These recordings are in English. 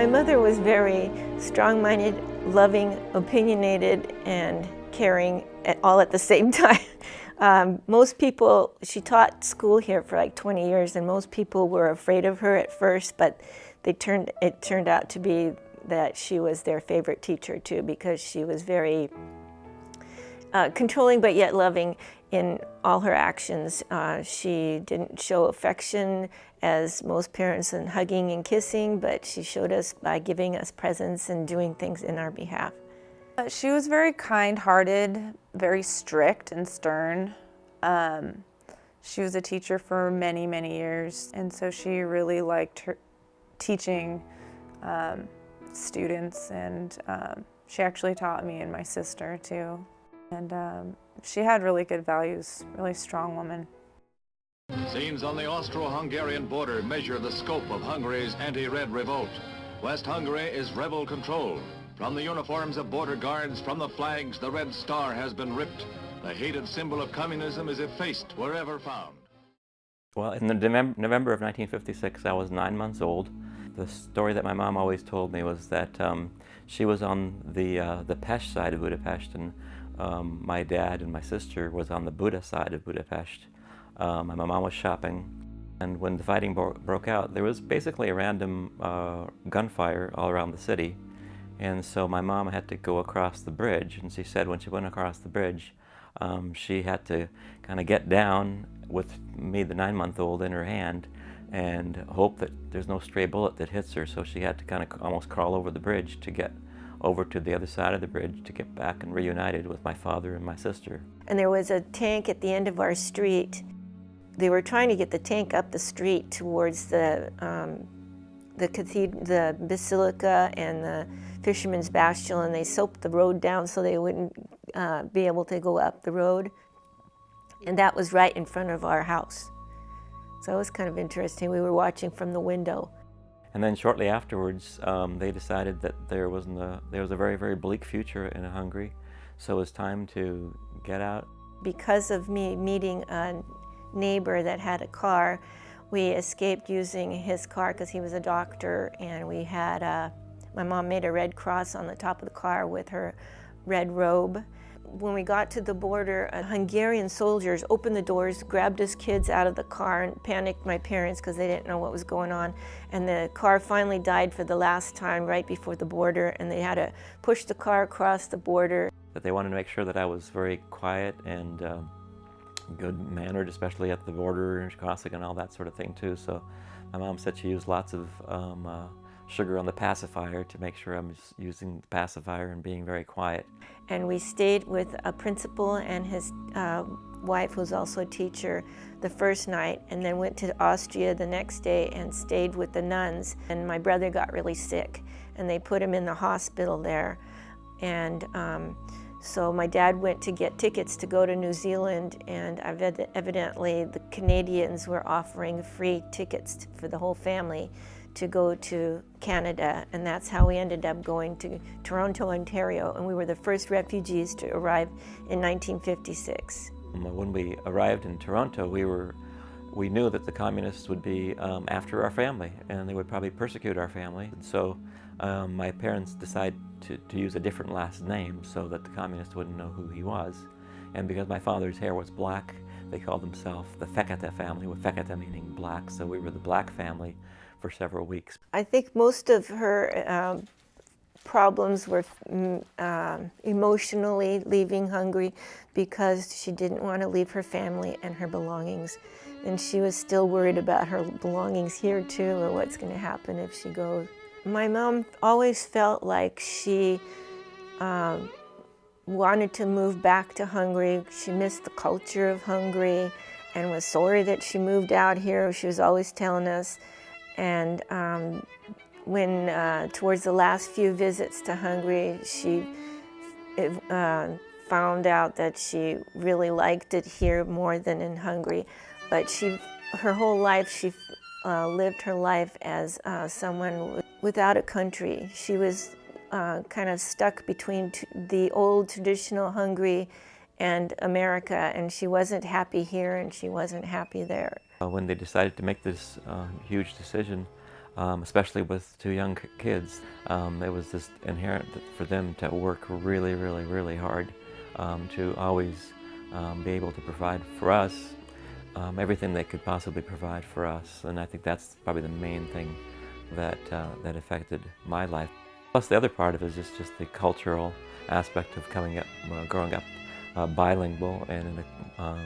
My mother was very strong-minded, loving, opinionated, and caring all at the same time. Most people, she taught school here for like 20 years, and most people were afraid of her at first, but it turned out to be that she was their favorite teacher too, because she was very controlling but yet loving in all her actions. She didn't show affection as most parents in hugging and kissing, but she showed us by giving us presents and doing things in our behalf. She was very kind-hearted, very strict and stern. She was a teacher for many, many years, and so she really liked her teaching students, and she actually taught me and my sister too. And she had really good values, really strong woman. Scenes on the Austro-Hungarian border measure the scope of Hungary's anti-red revolt. West Hungary is rebel-controlled. From the uniforms of border guards, from the flags, the red star has been ripped. The hated symbol of communism is effaced wherever found. Well, in the November of 1956, I was 9 months old. The story that my mom always told me was that she was on the Pest side of Budapest, and my dad and my sister was on the Buda side of Budapest. My mom was shopping, and when the fighting broke out, there was basically a random gunfire all around the city. And so my mom had to go across the bridge, and she said when she went across the bridge, she had to kind of get down with me, the 9-month-old, in her hand, and hope that there's no stray bullet that hits her. So she had to kind of almost crawl over the bridge to get over to the other side of the bridge to get back and reunited with my father and my sister. And there was a tank at the end of our street. They were trying to get the tank up the street towards the cathedral, the basilica, and the Fisherman's Bastion, and they soaped the road down so they wouldn't be able to go up the road. And that was right in front of our house. So it was kind of interesting. We were watching from the window. And then shortly afterwards, they decided that there was a very, very bleak future in Hungary, so it was time to get out. Because of me meeting a neighbor that had a car, we escaped using his car because he was a doctor, and we had my mom made a red cross on the top of the car with her red robe. When we got to the border, Hungarian soldiers opened the doors, grabbed us kids out of the car, and panicked my parents because they didn't know what was going on. And the car finally died for the last time right before the border, and they had to push the car across the border. That they wanted to make sure that I was very quiet and good-mannered, especially at the border and crossing and all that sort of thing too. So my mom said she used lots of sugar on the pacifier to make sure I'm just using the pacifier and being very quiet. And we stayed with a principal and his wife, who's also a teacher, the first night, and then went to Austria the next day and stayed with the nuns. And my brother got really sick, and they put him in the hospital there. And so my dad went to get tickets to go to New Zealand, and evidently the Canadians were offering free tickets for the whole family to go to Canada, and that's how we ended up going to Toronto, Ontario, and we were the first refugees to arrive in 1956. When we arrived in Toronto, we knew that the communists would be after our family, and they would probably persecute our family. And so my parents decided to use a different last name so that the communists wouldn't know who he was. And because my father's hair was black, they called themselves the Fekete family, with Fekete meaning black, so we were the black family for several weeks. I think most of her problems were emotionally leaving Hungary because she didn't want to leave her family and her belongings. And she was still worried about her belongings here too, or what's going to happen if she goes. My mom always felt like she wanted to move back to Hungary. She missed the culture of Hungary and was sorry that she moved out here. She was always telling us. And when towards the last few visits to Hungary, she found out that she really liked it here more than in Hungary. But her whole life, she lived her life as someone without a country. She was kind of stuck between the old traditional Hungary and America, and she wasn't happy here and she wasn't happy there. When they decided to make this huge decision, especially with two young kids. It was just inherent for them to work really, really, really hard to always be able to provide for us everything they could possibly provide for us. And I think that's probably the main thing that affected my life. Plus, the other part of it is just the cultural aspect of growing up bilingual and in a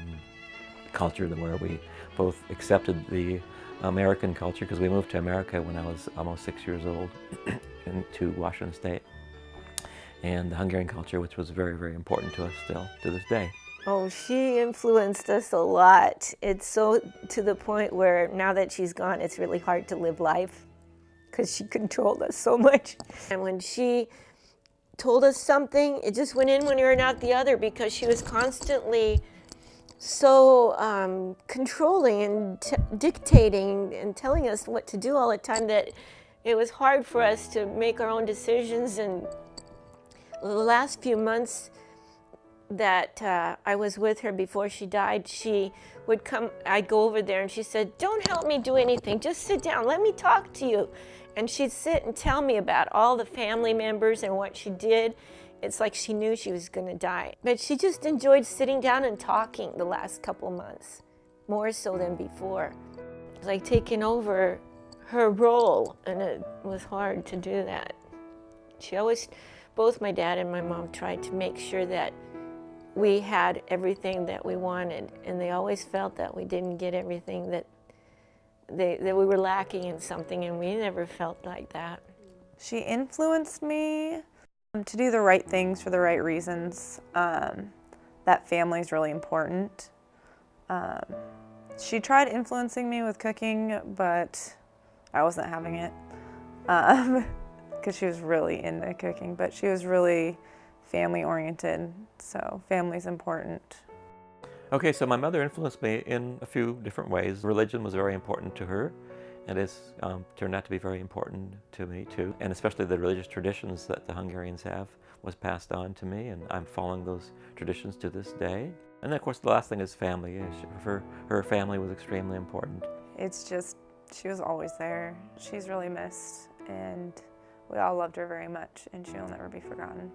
culture where we both accepted the American culture, because we moved to America when I was almost 6 years old into Washington State, and the Hungarian culture, which was very, very important to us still to this day. Oh, she influenced us a lot. It's so to the point where now that she's gone, it's really hard to live life because she controlled us so much. And when she told us something, it just went in one ear and out the other, because she was constantly so controlling and dictating and telling us what to do all the time that it was hard for us to make our own decisions. And the last few months that I was with her before she died, she would come, I'd go over there and she said, "Don't help me do anything, just sit down, let me talk to you." And she'd sit and tell me about all the family members and what she did. It's like she knew she was going to die. But she just enjoyed sitting down and talking the last couple months, more so than before. It was like taking over her role, and it was hard to do that. She always, both my dad and my mom tried to make sure that we had everything that we wanted, and they always felt that we didn't get everything, that we were lacking in something, and we never felt like that. She influenced me to do the right things for the right reasons. That family is really important. She tried influencing me with cooking, but I wasn't having it because she was really into cooking, but she was really family-oriented, so family's important. Okay, so my mother influenced me in a few different ways. Religion was very important to her, and it's turned out to be very important to me too. And especially the religious traditions that the Hungarians have was passed on to me, and I'm following those traditions to this day. And then, of course, the last thing is family. Her family was extremely important. It's just, she was always there. She's really missed, and we all loved her very much, and she'll never be forgotten.